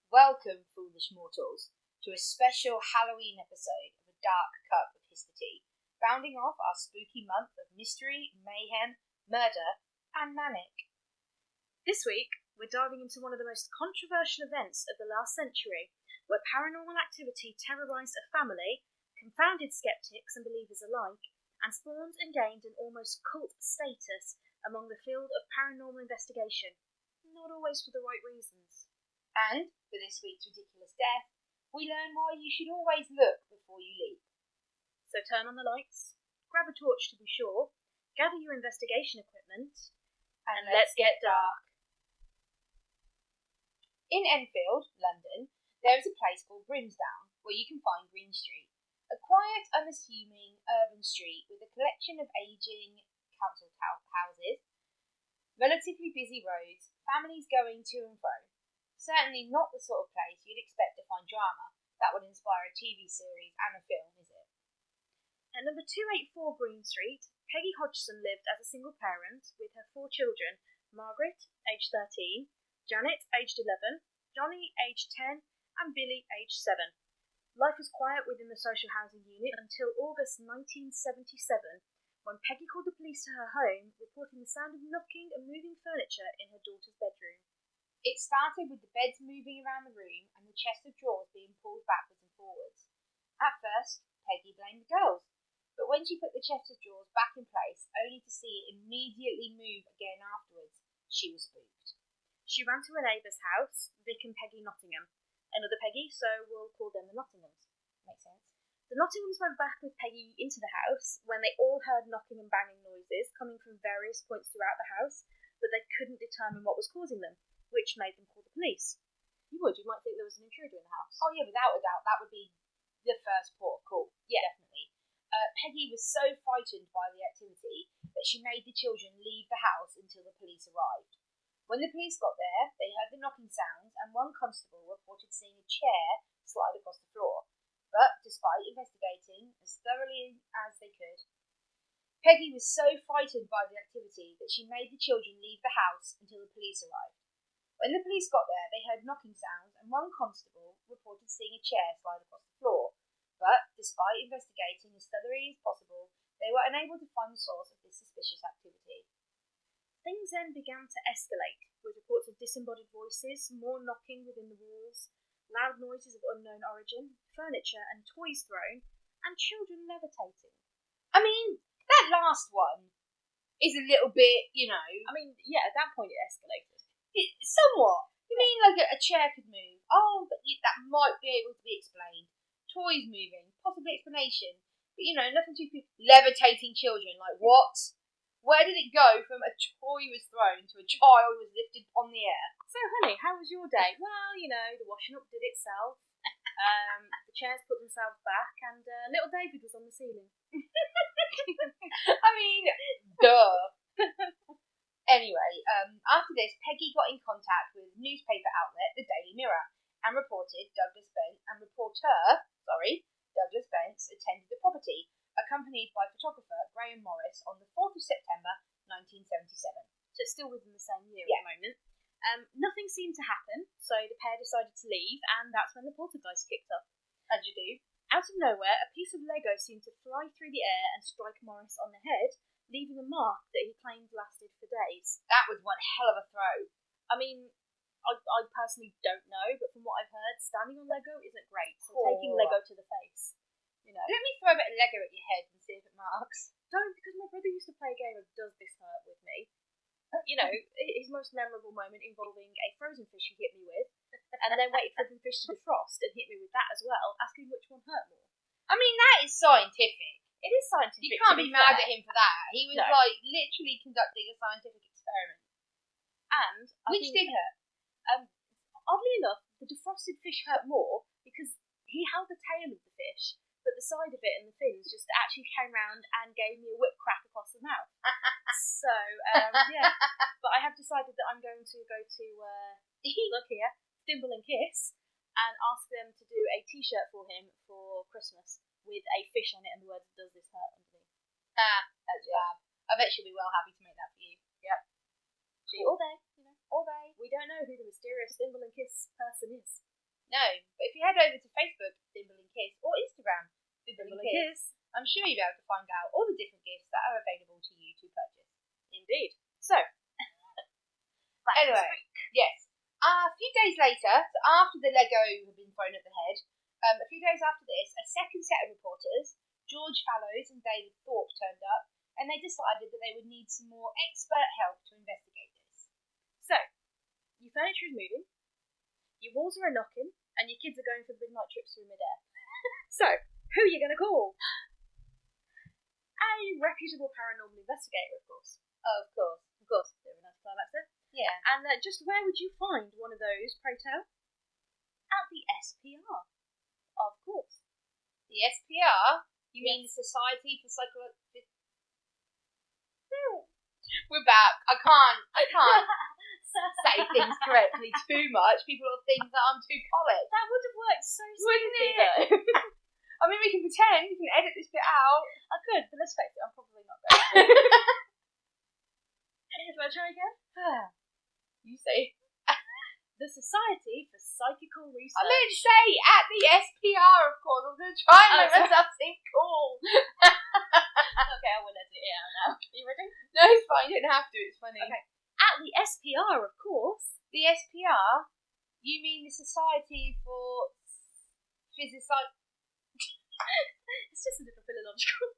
Welcome, foolish mortals, to a special Halloween episode of A Dark Cup of History, rounding off our spooky month of mystery, mayhem, murder, and manic. This week, we're diving into one of the most controversial events of the last century, where paranormal activity terrorised a family, confounded skeptics and believers alike, and spawned and gained an almost cult status among the field of paranormal investigation. Not always for the right reasons. And, for this week's ridiculous death, we learn why you should always look before you leap. So turn on the lights, grab a torch to be sure, gather your investigation equipment, and let's get dark. In Enfield, London, there is a place called Brimsdown, where you can find Green Street, a quiet, unassuming urban street with a collection of ageing council houses, relatively busy roads, families going to and fro. Certainly not the sort of place you'd expect to find drama that would inspire a TV series and a film, is it? At number 284 Green Street, Peggy Hodgson lived as a single parent with her 4 children, Margaret, aged 13, Janet, aged 11, Johnny, aged 10, and Billy, aged 7. Life was quiet within the social housing unit until August 1977, when Peggy called the police to her home, reporting the sound of knocking and moving furniture in her daughter's bedroom. It started with the beds moving around the room and the chest of drawers being pulled backwards and forwards. At first, Peggy blamed the girls, but when she put the chest of drawers back in place, only to see it immediately move again afterwards, she was spooked. She ran to a neighbour's house, Vic and Peggy Nottingham. Another Peggy, so we'll call them the Nottinghams. Makes sense. The Nottinghams went back with Peggy into the house when they all heard knocking and banging noises coming from various points throughout the house, but they couldn't determine what was causing them, which made them call the police. You might think there was an intruder in the house. Oh yeah, without a doubt, that would be the first port of call. Yeah, definitely. Peggy was so frightened by the activity that she made the children leave the house until the police arrived. When the police got there, they heard the knocking sounds and one constable reported seeing a chair slide across the floor. But despite investigating as thoroughly as they could, Peggy was so frightened by the activity that she made the children leave the house until the police arrived. When the police got there, they heard knocking sounds and one constable reported seeing a chair slide across the floor. But despite investigating as thoroughly as possible, they were unable to find the source of this suspicious activity. Things then began to escalate, with reports of disembodied voices, more knocking within the walls, loud noises of unknown origin, furniture and toys thrown, and children levitating. I mean, that last one is a little bit, at that point it escalated. Somewhat. You mean like a chair could move? Oh, but that might be able to be explained. Toys moving, possible explanation. But nothing too levitating children. Like what? Where did it go from a toy was thrown to a child was lifted on the air? So, honey, how was your day? Well, the washing up did itself. The chairs put themselves back, and little David was on the ceiling. I mean, duh. Anyway, after this, Peggy got in contact with newspaper outlet The Daily Mirror and reported Douglas Bence attended the property, accompanied by photographer Graham Morris on the 4th of September 1977. So still within the same year at the moment. Nothing seemed to happen, so the pair decided to leave, and that's when the poltergeist kicked up. As you do. Out of nowhere, a piece of Lego seemed to fly through the air and strike Morris on the head, leaving a mark that he claimed lasted for days. That was one hell of a throw. I mean, I personally don't know, but from what I've heard, standing on Lego isn't great, so taking Lego to the face, Let me throw a bit of Lego at your head and see if it marks. Don't, because my brother used to play a game of Does This Hurt with me. His most memorable moment involving a frozen fish he hit me with, and then waited for the fish to defrost and hit me with that as well, asking which one hurt more. I mean, that is scientific. It is scientific. You can't be mad at him for that. He was literally conducting a scientific experiment. And which did hurt. Oddly enough, the defrosted fish hurt more because he held the tail of the fish, but the side of it and the fins just actually came round and gave me a whip crack across the mouth. So, yeah. But I have decided that I'm going to go to, look here, Thimble and Kiss, and ask them to do a t-shirt for him for Christmas with a fish on it and the words, Does This Hurt underneath. That's fab. I bet she'll be well happy to make that for you. Yep. All day. We don't know who the mysterious Thimble and Kiss person is. No, but if you head over to Facebook, Thimble and Kiss, or Instagram, Thimble and Kiss, I'm sure you'll be able to find out all the different gifts that are available to you to purchase. Indeed. So, anyway, yes. A few days later, so after the Lego had been thrown at the head, a few days after this, a second set of reporters, George Fallows and David Thorpe, turned up, and they decided that they would need some more expert help to investigate this. So, your furniture is moving, your walls are knocking, and your kids are going for midnight trips through midair. So, who are you going to call? A reputable paranormal investigator, of course. Oh, of course. Of course, bit of a nice climax there. Yeah. And just where would you find one of those, pray tell? At the SPR. Of course. The SPR? You mean the Society for Psychological... We're back. I can't say things correctly too much. People will think that I'm too polished. That would have worked so Wouldn't smoothly, it? though. I mean, we can pretend. We can edit this bit out. I could, but let's face it, I'm probably not going to. Do I try again? You say. The Society for Psychical Research. I meant say at the SPR, of course. I'm going to try and make myself seem cool. Okay, I will edit it out now. Are you ready? No, it's fine. You don't have to. It's funny. Okay. At the SPR, of course. The SPR? You mean the Society for Physical... It's just a little philological.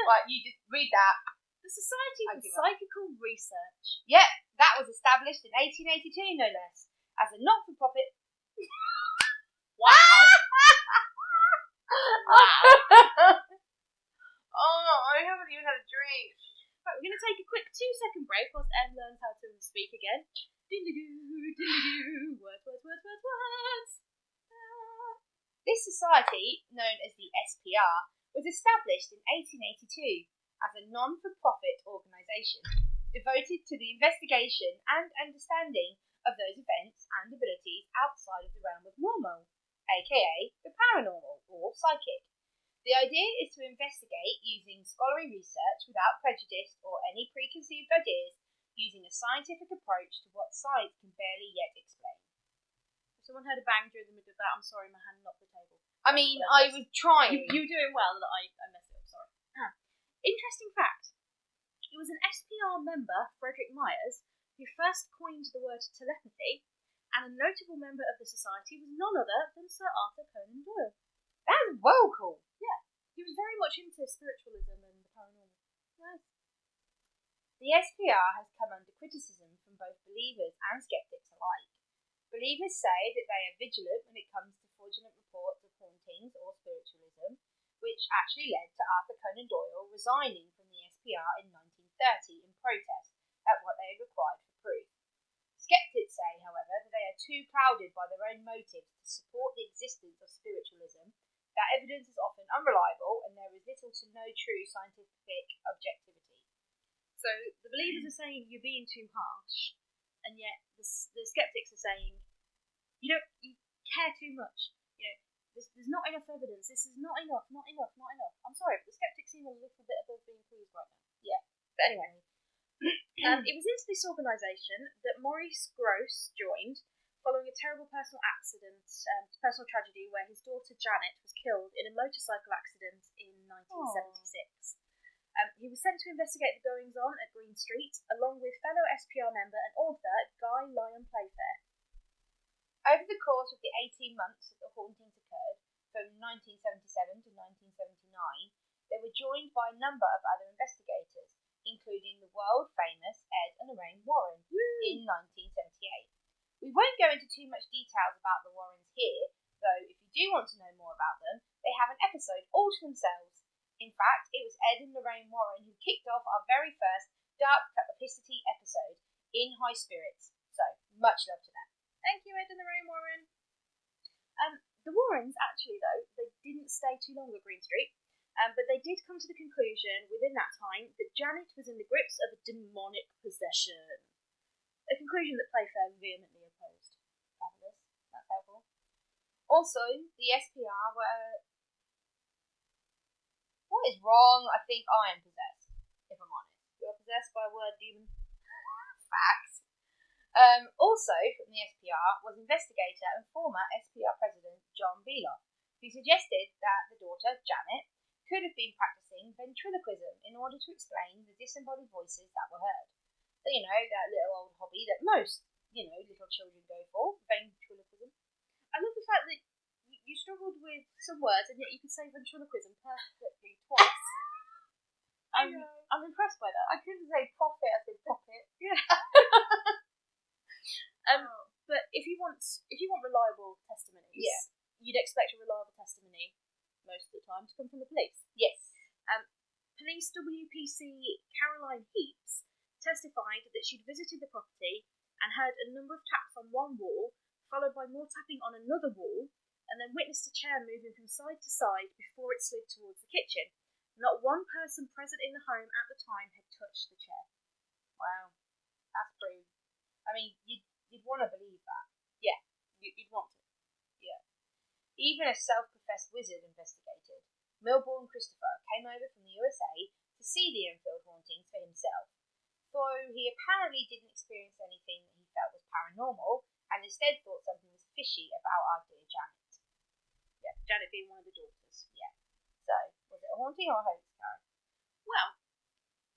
Right, you just read that. The Society for Psychical Research. Yep, that was established in 1882, no less, as a not-for-profit... Wow. Oh, I haven't even had a drink. Right, we're going to take a quick 2-second break whilst Em learns how to speak again. Diddly-doo, diddly-doo, words. This society, known as the SPR, was established in 1882 as a non-for-profit organisation devoted to the investigation and understanding of those events and abilities outside of the realm of normal, aka the paranormal or psychic. The idea is to investigate using scholarly research without prejudice or any preconceived ideas, using a scientific approach to what science can barely yet explain. If someone heard a bang during the middle of that, I'm sorry, my hand knocked the table. I mean, I was trying. You were doing well, that I messed it up, sorry. Interesting fact. It was an SPR member, Frederick Myers, who first coined the word telepathy, and a notable member of the society was none other than Sir Arthur Conan Doyle. That's well cool. Yeah. He was very much into spiritualism and the paranormal. Nice. The SPR has come under criticism from both believers and skeptics alike. Believers say that they are vigilant when it comes to fraudulent reports of hauntings or spiritualism, which actually led to Arthur Conan Doyle resigning from the SPR in 1930 in protest at what they had required for proof. Skeptics say, however, that they are too clouded by their own motives to support the existence of spiritualism, that evidence is often unreliable, and there is little to no true scientific objectivity. So the believers are saying you're being too harsh, and yet the skeptics are saying you care too much. You know, there's not enough evidence. This is not enough. I'm sorry, but the skeptics seem a little bit above being pleased right now. Yeah. But anyway, it was into this organisation that Maurice Grosse joined following a terrible personal tragedy where his daughter Janet was killed in a motorcycle accident in 1976. He was sent to investigate the goings-on at Green Street, along with fellow SPR member and author Guy Lyon Playfair. Over the course of the 18 months that the hauntings occurred, from 1977 to 1979, they were joined by a number of other investigators, including the world-famous Ed and Lorraine Warren in 1978. We won't go into too much details about the Warrens here, though if you do want to know more about them, they have an episode all to themselves. In fact, it was Ed and Lorraine Warren who kicked off our very first Dark Publicity episode in high spirits, so much love to them. Thank you, Ed and Lorraine Warren. The Warrens, actually, though, they didn't stay too long at Green Street, but they did come to the conclusion within that time that Janet was in the grips of a demonic possession. A conclusion that Playfair vehemently opposed. Fabulous. That's helpful. Also, the SPR were... What is wrong? I think I am possessed, if I'm honest. You're possessed by a word demon. Facts. Also from the SPR was investigator and former SPR president John Beeloff, who suggested that the daughter, Janet, could have been practicing ventriloquism in order to explain the disembodied voices that were heard. So, that little old hobby that most, little children go for, ventriloquism. I love the fact that you struggled with some words and yet you could say ventriloquism perfectly twice. I'm impressed by that. I couldn't say profit, I said pocket. Yeah. But if you want reliable testimonies, you'd expect a reliable testimony most of the time to come from the police. Yes. Police WPC Caroline Heaps testified that she'd visited the property and heard a number of taps on one wall, followed by more tapping on another wall, and then witnessed a chair moving from side to side before it slid towards the kitchen. Not one person present in the home at the time had touched the chair. Wow, that's pretty. I mean, you'd want to believe that. Yeah, you'd want to. Yeah. Even a self-professed wizard investigated. Milbourne Christopher came over from the USA to see the Enfield hauntings for himself, though he apparently didn't experience anything that he felt was paranormal, and instead thought something was fishy about our dear Janet. Yeah, Janet being one of the daughters. Yeah. So, was it a haunting or a hoax, Karen? Well,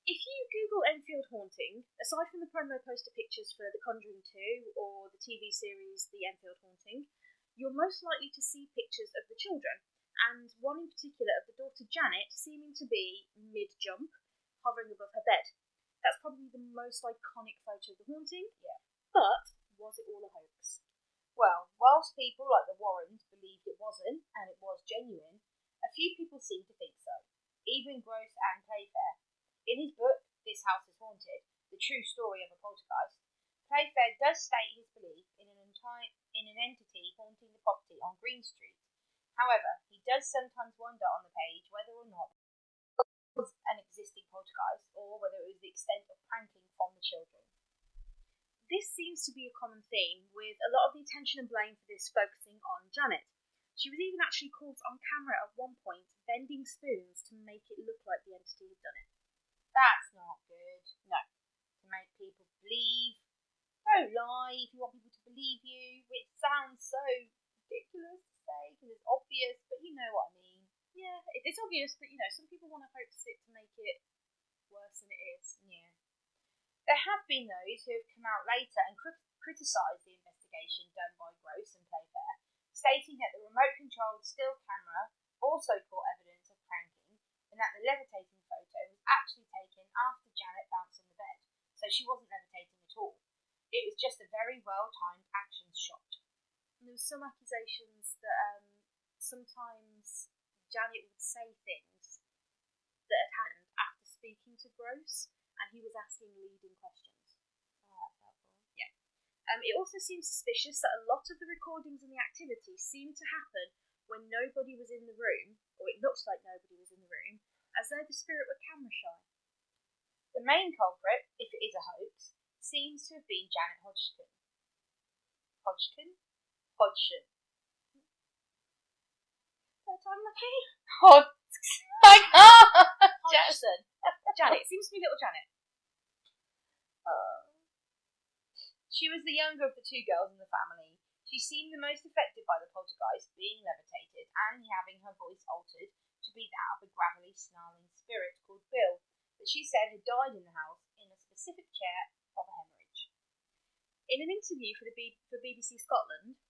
if you Google Enfield Haunting, aside from the promo poster pictures for The Conjuring 2 or the TV series The Enfield Haunting, you're most likely to see pictures of the children, and one in particular of the daughter Janet seeming to be mid-jump, hovering above her bed. That's probably the most iconic photo of the haunting. Yeah. But was it all a hoax? Well, whilst people like the Warrens believed it wasn't, and it was genuine, a few people seem to think so. Even Gross and Playfair. In his book, This House is Haunted, The True Story of a Poltergeist, Playfair does state his belief in an entity haunting the property on Green Street. However, he does sometimes wonder on the page whether or not it was an existing poltergeist or whether it was the extent of pranking from the children. This seems to be a common theme, with a lot of the attention and blame for this focusing on Janet. She was even actually caught on camera at one point bending spoons to make it look like the entity had done it. That's not good. No. To make people believe. Don't lie if you want people to believe you, which sounds so ridiculous to say because it's obvious, but you know what I mean. Yeah, it's obvious, but some people want to hoax it to make it worse than it is. Yeah. There have been those who have come out later and criticised the investigation done by Gross and Playfair, stating that the remote-controlled still camera also caught evidence of pranking and that the levitating photo was actually taken after Janet bounced on the bed, so she wasn't levitating at all. It was just a very well-timed action shot. And there were some accusations that sometimes Janet would say things that had happened after speaking to Gross, and he was asking leading questions. Oh, that's helpful. Yeah. It also seems suspicious that a lot of the recordings and the activity seemed to happen when nobody was in the room, or it looks like nobody was in the room, as though the spirit were camera shy. The main culprit, if it is a hoax, seems to have been Janet Hodgson. Hodgson? Third time lucky? I can't! Hodgson. Janet. It seems to be little Janet. She was the younger of the two girls in the family. She seemed the most affected by the poltergeist being levitated and having her voice altered to be that of a gravelly, snarling spirit called Bill, that she said had died in the house in a specific chair of a hemorrhage. In an interview for BBC Scotland,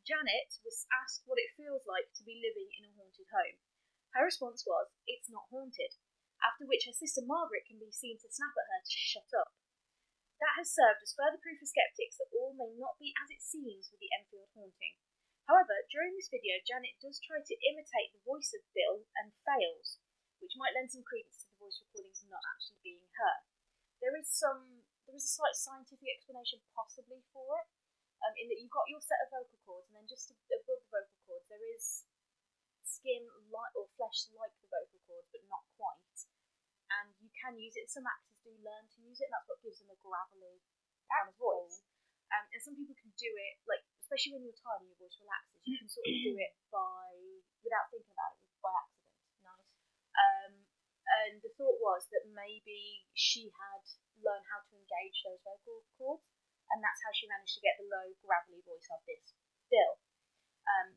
Janet was asked what it feels like to be living in a haunted home. Her response was, "It's not haunted," after which her sister Margaret can be seen to snap at her to shut up. That has served as further proof for skeptics that all may not be as it seems with the Enfield haunting. However, during this video, Janet does try to imitate the voice of Bill and fails, which might lend some credence to the voice recordings not actually being her. There is a slight scientific explanation possibly for it, in that you've got your set of vocal cords, and then just above the vocal cords there is skin like or flesh like the vocal cords, but not quite. And you can use it. Some actors do learn to use it, and that's what gives them a gravelly kind of voice. And some people can do it, like especially when you're tired and your voice relaxes, you can sort of do it without thinking about it, by accident. Nice. And the thought was that maybe she had learned how to engage those vocal cords, and that's how she managed to get the low, gravelly voice of this Bill.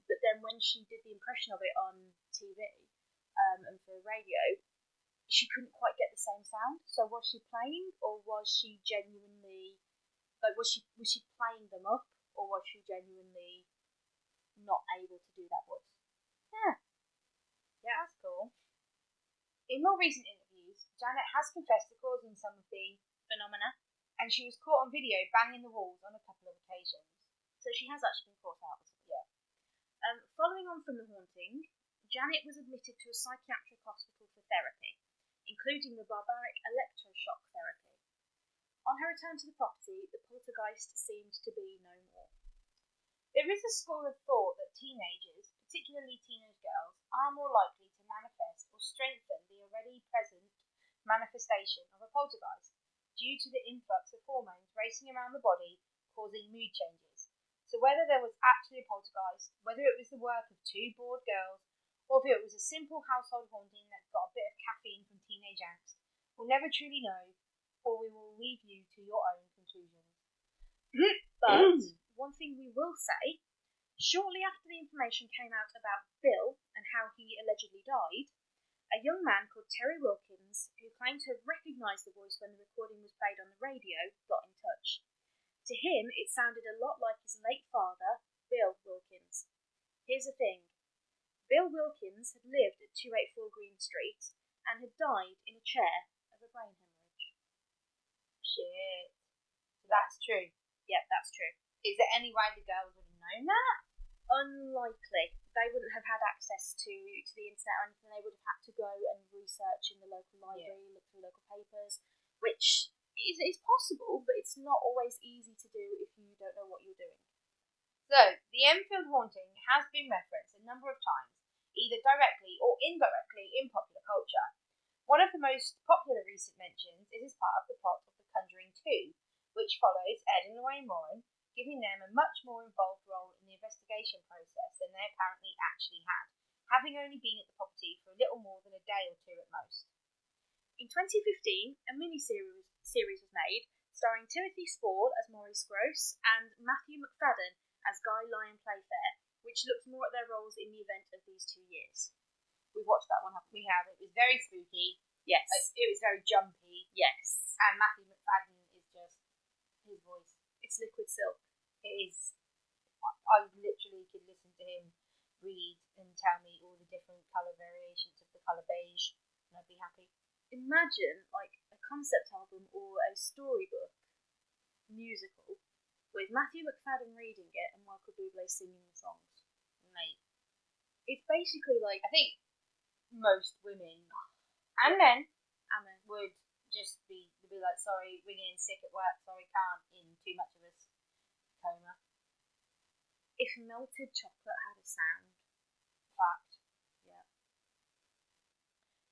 But then when she did the impression of it on TV and for radio, she couldn't quite get the same sound. So was she playing, or was she genuinely was she playing them up, or was she genuinely not able to do that voice? Yeah, that's cool. In more recent interviews, Janet has confessed to causing some of the phenomena, and she was caught on video banging the walls on a couple of occasions. So she has actually been caught out. Yeah. Following on from the haunting, Janet was admitted to a psychiatric hospital for therapy, including the barbaric electroshock therapy. On her return to the property, the poltergeist seemed to be no more. There is a school of thought that teenagers, particularly teenage girls, are more likely to manifest or strengthen the already present manifestation of a poltergeist due to the influx of hormones racing around the body, causing mood changes. So whether there was actually a poltergeist, whether it was the work of two bored girls, or if it was a simple household haunting that got a bit of caffeine from teenage angst, we'll never truly know, or we will leave you to your own conclusions. But one thing we will say, shortly after the information came out about Bill and how he allegedly died, a young man called Terry Wilkins, who claimed to have recognised the voice when the recording was played on the radio, got in touch. To him, it sounded a lot like his late father, Bill Wilkins. Here's the thing. Bill Wilkins had lived at 284 Green Street and had died in a chair of a brain hemorrhage. Shit. So that's true. Yep, that's true. Is there any way the girls would have known that? Unlikely. They wouldn't have had access to the internet or anything. They would have had to go and research in the local library, look through local papers, which is possible, but it's not always easy to do if you don't know what you're doing. So, the Enfield Haunting has been referenced a number of times, either directly or indirectly in popular culture. One of the most popular recent mentions is as part of the plot of The Conjuring 2, which follows Ed and Lorraine Warren, giving them a much more involved role in the investigation process than they apparently actually had, having only been at the property for a little more than a day or two at most. In 2015, a mini-series was made, starring Timothy Spall as Maurice Gross and Matthew McFadden as Guy Lyon Playfair, which looks more at their roles in the event of these 2 years. We watched that one, haven't we? It was very spooky. Yes. It was very jumpy. Yes. And Matthew McFadden is just, his voice. It's liquid silk. It is. I literally could listen to him read and tell me all the different colour variations of the colour beige, and I'd be happy. Imagine, like, a concept album or a storybook musical with Matthew McFadden reading it and Michael Bublé singing the songs. Mate. It's basically like, I think most women and men would just be like, sorry, ringing in sick at work, sorry, can't, in too much of a coma. If melted chocolate had a sound. Fact. Yeah.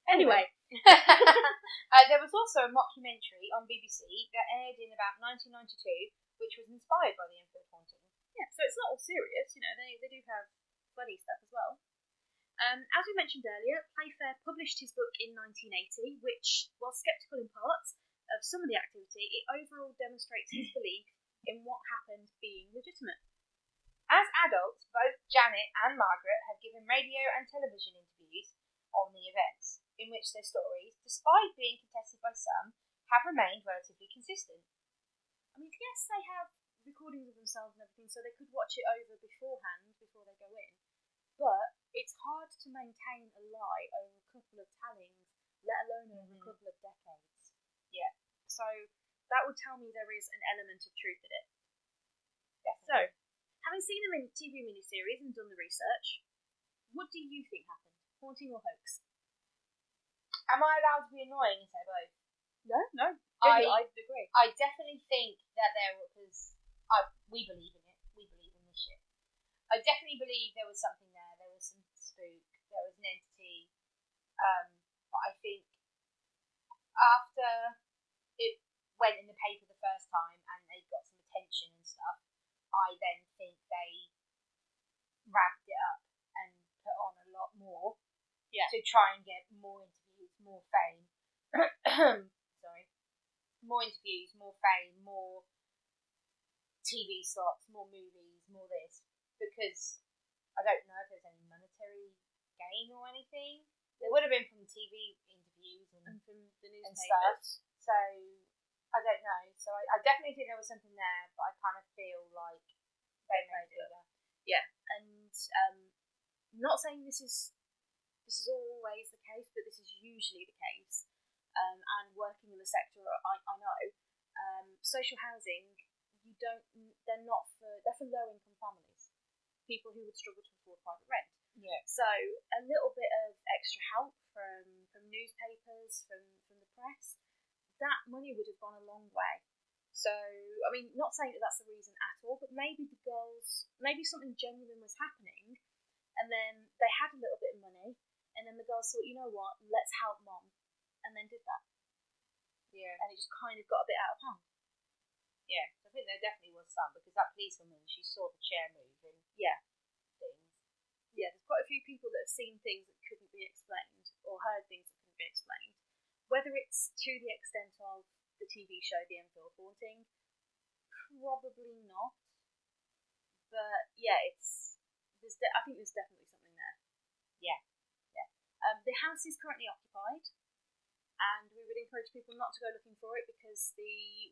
Anyway. There was also a mockumentary on BBC that aired in about 1992, which was inspired by the Enfield Haunting. Yeah, so it's not all serious, they do have funny stuff as well. As we mentioned earlier, Playfair published his book in 1980, which, while sceptical in parts of some of the activity, it overall demonstrates his belief in what happened being legitimate. As adults, both Janet and Margaret have given radio and television interviews on the events, in which their stories, despite being contested by some, have remained relatively consistent. I mean, yes, they have recordings of themselves and everything, so they could watch it over beforehand, before they go in. But it's hard to maintain a lie over a couple of tellings, let alone over a couple of decades. Yeah. So that would tell me there is an element of truth in it. Definitely. So, having seen the TV miniseries and done the research, what do you think happened? Haunting or hoax? Am I allowed to be annoying and say both? No. I agree. I definitely think that there was, because we believe in it. We believe in this shit. I definitely believe there was something there. There was some spook. There was an entity. But I think after it went in the paper the first time and they got some attention and stuff, I then think they ramped it up and put on a lot more to try and get more interviews, more fame. Sorry. More interviews, more fame, more TV slots, more movies, more this, because I don't know if there's any monetary gain or anything. There would have been from TV interviews and from the and newspapers. stuff. So I don't know. So I definitely think there was something there, but I kind of feel like they made it bigger. Yeah, and not saying this is always the case, but this is usually the case. And working in the sector, I know social housing. They're for low income families, people who would struggle to afford private rent. Yeah. So a little bit of extra help from newspapers, from the press, that money would have gone a long way. So, I mean, not saying that that's the reason at all, but maybe maybe something genuine was happening, and then they had a little bit of money, and then the girls thought, you know what, let's help mom, and then did that. Yeah. And it just kind of got a bit out of hand. Yeah, I think there definitely was some, because that policewoman, she saw the chair move and Yeah. things. Yeah, there's quite a few people that have seen things that couldn't be explained, or heard things that couldn't be explained. Whether it's to the extent of the TV show The Enfield Haunting, probably not. But yeah, I think there's definitely something there. Yeah. The house is currently occupied, and we would encourage people not to go looking for it, because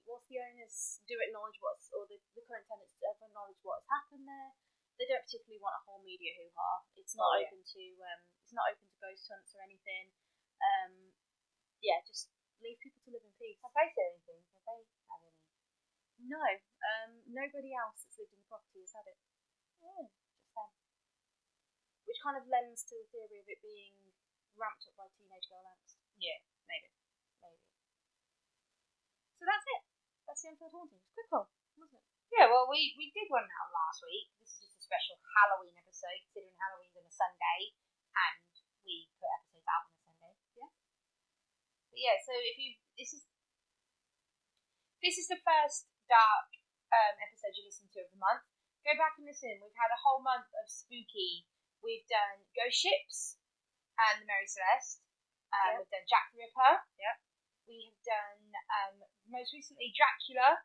whilst the owners do acknowledge the current tenants acknowledge what's happened there, they don't particularly want a whole media hoo-ha. It's not open to ghost hunts or anything. Just leave people to live in peace. Have they said anything? Have they had any? No, nobody else that's lived in the property has had it. Yeah, just them. Which kind of lends to the theory of it being ramped up by teenage girl angst. Yeah, Maybe. So that's it. That's the Enfield Haunting. It's a quick one, wasn't it? Yeah, well, we did one now last week. This is just a special Halloween episode, considering Halloween's on a Sunday, and we put episodes out on a Sunday. Yeah. But yeah, so this is the first dark episode you listen to of the month. Go back and listen. We've had a whole month of spooky. We've done Ghost Ships and the Mary Celeste. We've done Jack the Ripper. Yep. We have done most recently Dracula,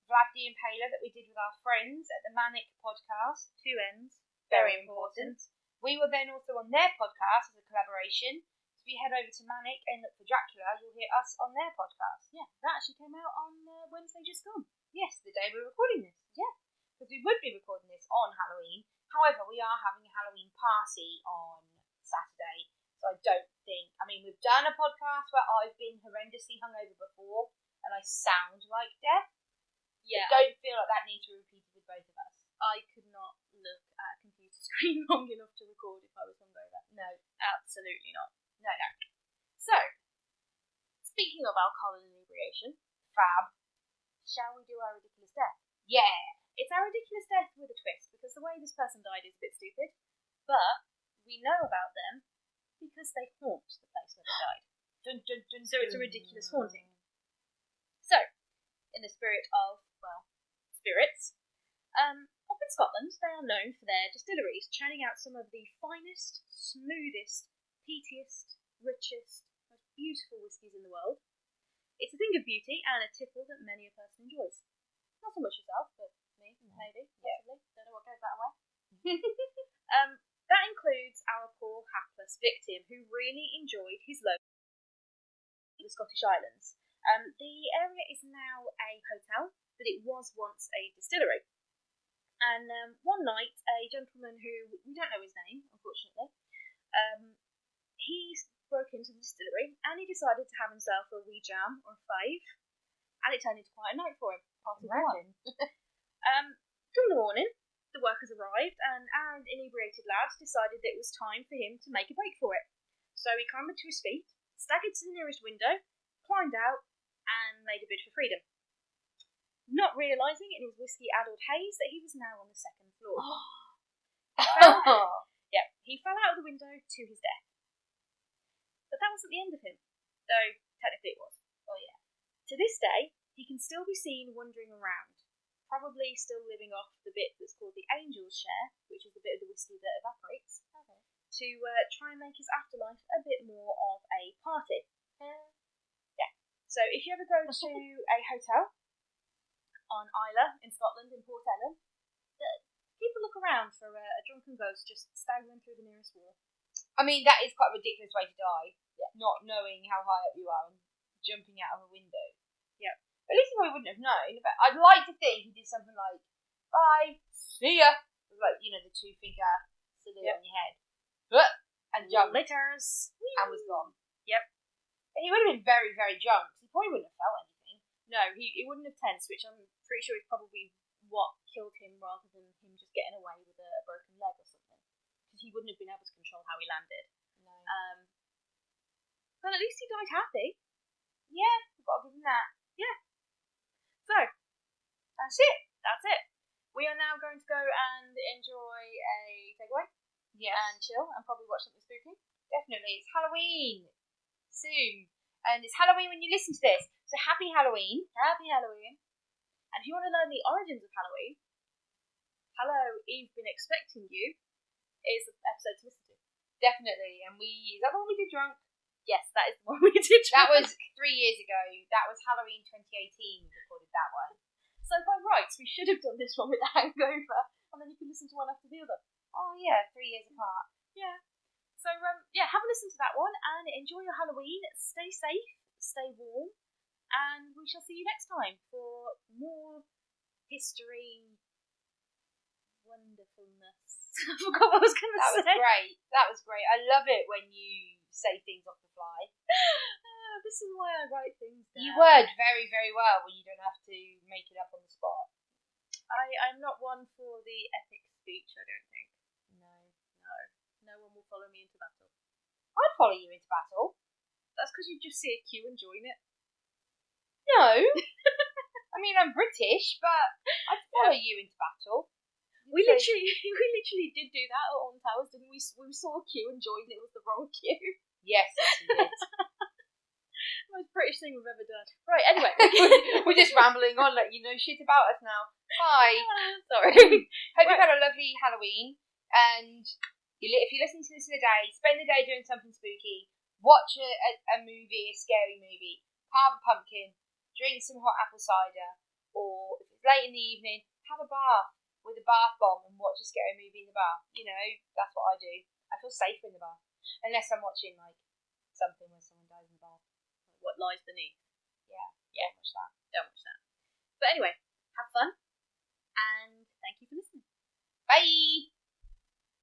Vlad the Impaler, that we did with our friends at the Manic podcast. 2 N's. Very important. We were then also on their podcast as a collaboration. So if you head over to Manic and look for Dracula, you'll hear us on their podcast. Yeah, that actually came out on Wednesday just gone. Yes, the day we're recording this. Yeah. Because we would be recording this on Halloween. However, we are having a Halloween party on Saturday. So I don't think... I mean, we've done a podcast where I've been horrendously hungover before and I sound like death. Yeah. I don't feel like that needs to be repeated with both of us. I could not look at a computer screen long enough to record if I was hungover. No. Absolutely not. No. So, speaking of alcohol and inebriation, Fab. shall we do our ridiculous death? Yeah. It's our ridiculous death with a twist, because the way this person died is a bit stupid, but we know about them because they haunt the place where they died. Dun, dun, dun, So it's a dun. ridiculous haunting. So, in the spirit of, spirits, up in Scotland, they are known for their distilleries, churning out some of the finest, smoothest, peatiest, richest, most beautiful whiskies in the world. It's a thing of beauty and a tipple that many a person enjoys. Not so much yourself, but me, maybe, possibly. Don't know what goes that way. That includes our poor hapless victim, who really enjoyed his local the Scottish Islands. The area is now a hotel, but it was once a distillery. And one night, a gentleman who, we don't know his name, unfortunately, he broke into the distillery and he decided to have himself a wee jam or a fave, and it turned into quite a night for him. Imagine. Come the morning, the workers arrived, and our inebriated lad decided that it was time for him to make a break for it. So he clambered to his feet, staggered to the nearest window, climbed out, and made a bid for freedom. Not realising in his whiskey-addled haze that he was now on the second floor. He fell out of the window to his death. But that wasn't the end of him, though technically it was. Oh yeah. To this day, he can still be seen wandering around, probably still living off the bit that's called the angel's share, which is the bit of the whiskey that evaporates, to try and make his afterlife a bit more of a party. So if you ever go to a hotel, on Isla in Scotland, in Port Ellen. Keep a look around for a drunken ghost just staggering through the nearest wall. I mean, that is quite a ridiculous way to die. Yeah. Not knowing how high up you are and jumping out of a window. Yeah. At least he probably wouldn't have known. But I'd like to think he did something like, bye, see ya. Like, you know, the 2-finger salute on your head. And jumped. Laters. And was gone. Yep. And he would have been very, very drunk. He probably wouldn't have felt anything. No, he wouldn't have tensed, which I'm pretty sure is probably what killed him rather than him just getting away with a broken leg or something. Because he wouldn't have been able to control how he landed. No. But at least he died happy. Yeah, we've got to give him that. Yeah. So, that's it. That's it. We are now going to go and enjoy a takeaway. Yes. And chill and probably watch something spooky. Definitely. It's Halloween soon. And it's Halloween when you listen to this. So happy Halloween. Happy Halloween. And if you want to learn the origins of Halloween, Hello, Eve Been Expecting You is an episode to listen to. Definitely. And is that the one we did drunk? Yes, that is the one we did drunk. That was 3 years ago. That was Halloween 2018 we recorded that one. So by rights, we should have done this one with the hangover, and then you can listen to one after the other. Oh yeah, 3 years apart. Yeah. So have a listen to that one and enjoy your Halloween. Stay safe, stay warm, and we shall see you next time for more history wonderfulness. I forgot what I was going to say. That was great. I love it when you say things off the fly. This is why I write things down. You word very, very well when you don't have to make it up on the spot. I'm not one for the epic speech, I don't think. No one will follow me into battle. I'd follow you into battle. That's because you just see a queue and join it. No. I mean, I'm British, but I'd follow you into battle. We literally did do that at Alton Towers, didn't we? We saw a queue and joined it was the wrong queue. Yes, we did. The most British thing we've ever done. Right, anyway. We're just rambling on, letting you know shit about us now. Hi. Sorry. Hope you've had a lovely Halloween, and if you listen to this in the day, spend the day doing something spooky, watch a movie, a scary movie, carve a pumpkin, drink some hot apple cider, or if it's late in the evening, have a bath with a bath bomb and watch a scary movie in the bath. You know, that's what I do. I feel safer in the bath. Unless I'm watching, like, something where someone dies in the bath. What lies beneath. Yeah. Don't watch that. But anyway, have fun, and thank you for listening. Bye!